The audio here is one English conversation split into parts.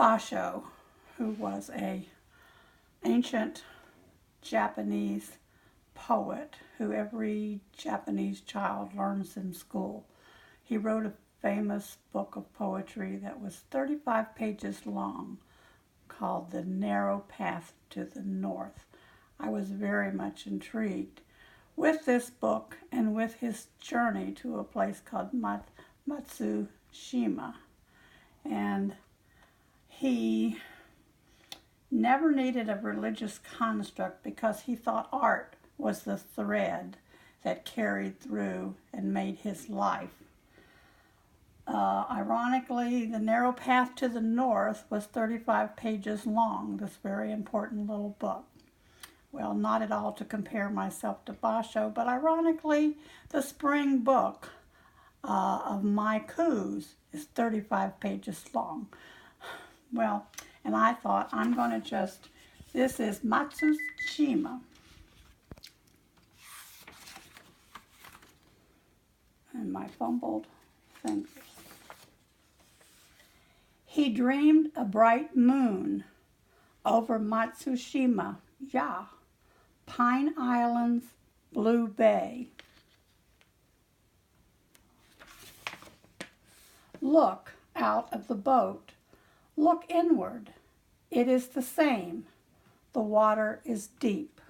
Basho, who was a ancient Japanese poet who every Japanese child learns in school. He wrote a famous book of poetry that was 35 pages long called The Narrow Path to the North. I was very much intrigued with this book and with his journey to a place called Matsushima. And he never needed a religious construct because he thought art was the thread that carried through and made his life. Ironically, The Narrow Path to the North was 35 pages long, this very important little book. Well, not at all to compare myself to Basho, but ironically, the spring book of MyKu's is 35 pages long. Well, and I thought I'm going to this is Matsushima. And my fumbled fingers. He dreamed a bright moon over Matsushima, Pine Island's blue bay. Look out of the boat. Look inward. It is the same. The water is deep.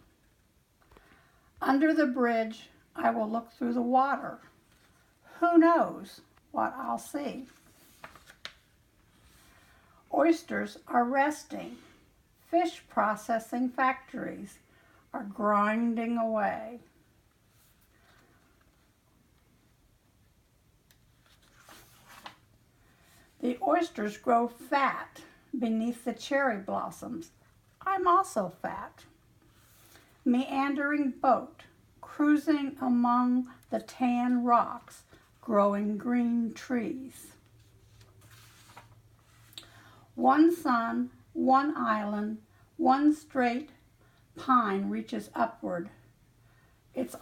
Under the bridge, I will look through the water. Who knows what I'll see? Oysters are resting. Fish processing factories are grinding away. The oysters grow fat beneath the cherry blossoms. I'm also fat. Meandering boat, cruising among the tan rocks, growing green trees. One sun, one island, one straight pine reaches upward. That's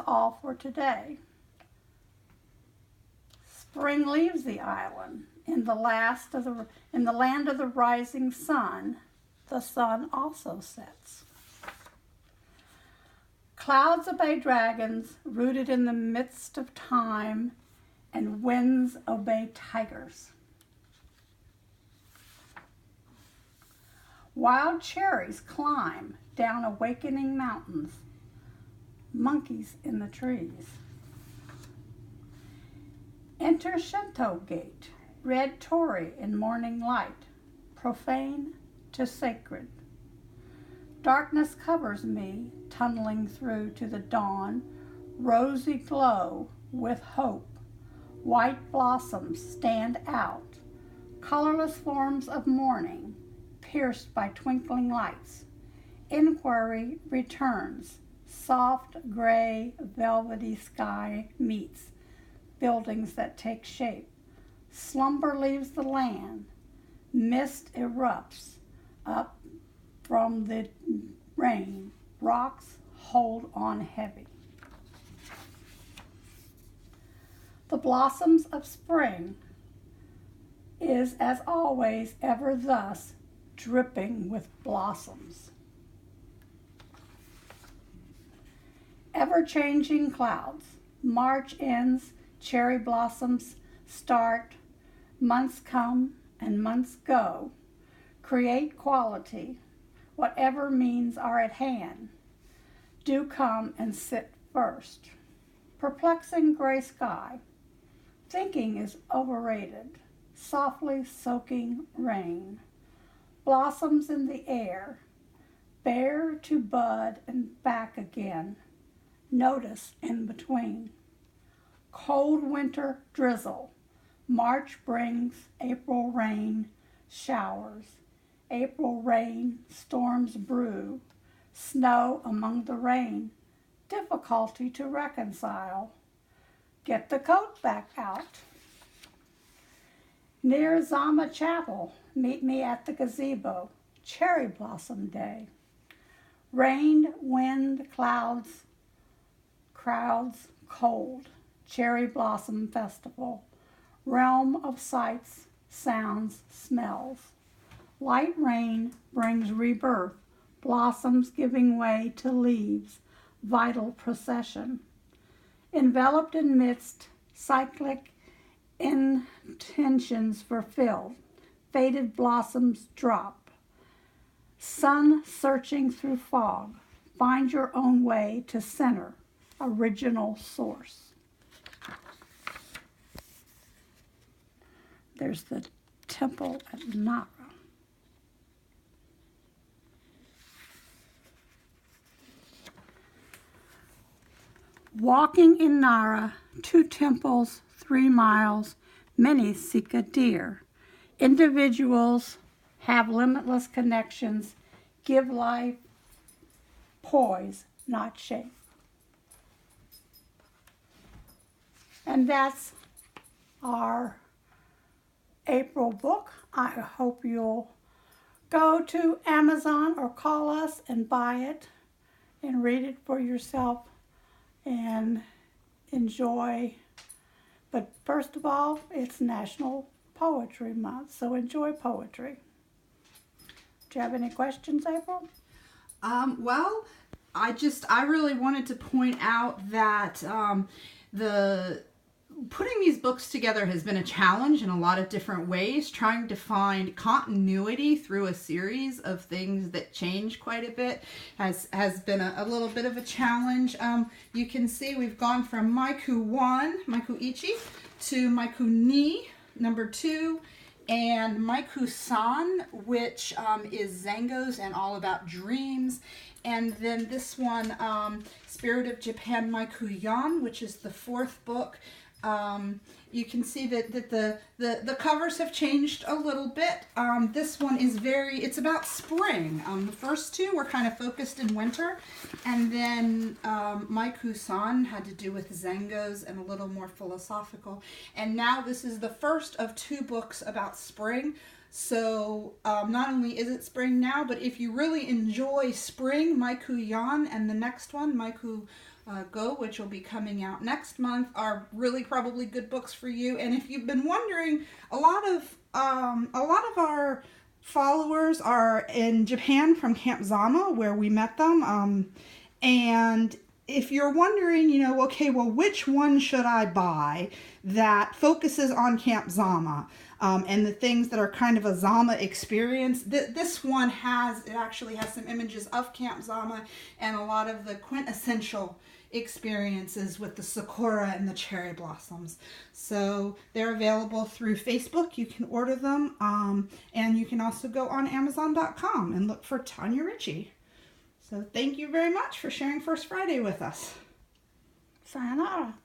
all for today. Spring leaves the island. In the land of the rising sun, the sun also sets. Clouds obey dragons, rooted in the midst of time, and winds obey tigers. Wild cherries climb down awakening mountains, monkeys in the trees. Enter Shinto gate, red torii in morning light, profane to sacred. Darkness covers me, tunneling through to the dawn, rosy glow with hope. White blossoms stand out, colorless forms of morning, pierced by twinkling lights. Inquiry returns, soft gray velvety sky meets, buildings that take shape. Slumber leaves the land, mist erupts up from the rain, rocks hold on heavy. The blossoms of spring is, as always, ever thus, dripping with blossoms. Ever-changing clouds. March ends, cherry blossoms start, months come and months go. Create quality. Whatever means are at hand. Do come and sit first. Perplexing gray sky. Thinking is overrated. Softly soaking rain. Blossoms in the air. Bare to bud and back again. Notice in between. Cold winter drizzle. March brings April rain, showers. April rain, storms brew. Snow among the rain. Difficulty to reconcile. Get the coat back out. Near Zama Chapel, meet me at the gazebo. Cherry blossom day. Rain, wind, clouds, crowds, cold. Cherry blossom festival. Realm of sights, sounds, smells. Light rain brings rebirth, blossoms giving way to leaves, vital procession. Enveloped in mist, cyclic intentions fulfilled, faded blossoms drop. Sun searching through fog, find your own way to center, original source. There's the temple at Nara. Walking in Nara, 2 temples, 3 miles, many Sika deer. Individuals have limitless connections, give life poise, not shape. And that's our April book. I hope you'll go to Amazon or call us and buy it and read it for yourself and enjoy. But first of all, it's National Poetry Month, so enjoy poetry. Do you have any questions, April? Well, I really wanted to point out that putting these books together has been a challenge in a lot of different ways, trying to find continuity through a series of things that change quite a bit has been a little bit of a challenge. You can see we've gone from MyKu 1, MyKu Ichi, to MyKu Ni, number 2, and MyKu San, which is Zango's and all about dreams. And then this one, Spirit of Japan MyKu Yan, which is the 4th book. You can see that the covers have changed a little bit. This one is it's about spring. The first 2 were kind of focused in winter, and then MyKu San had to do with Zangos and a little more philosophical. And now this is the first of 2 books about spring. So not only is it spring now, but if you really enjoy spring, MyKu Yan and the next one, MyKu Go, which will be coming out next month, are really probably good books for you. And if you've been wondering, a lot of our followers are in Japan from Camp Zama, where we met them. And if you're wondering, okay, well, which one should I buy that focuses on Camp Zama and the things that are kind of a Zama experience, this one actually has some images of Camp Zama and a lot of the quintessential experiences with the sakura and the cherry blossoms. So they're available through Facebook. You can order them, and you can also go on Amazon.com and look for Tanya Richey. So thank you very much for sharing First Friday with us. Sayonara.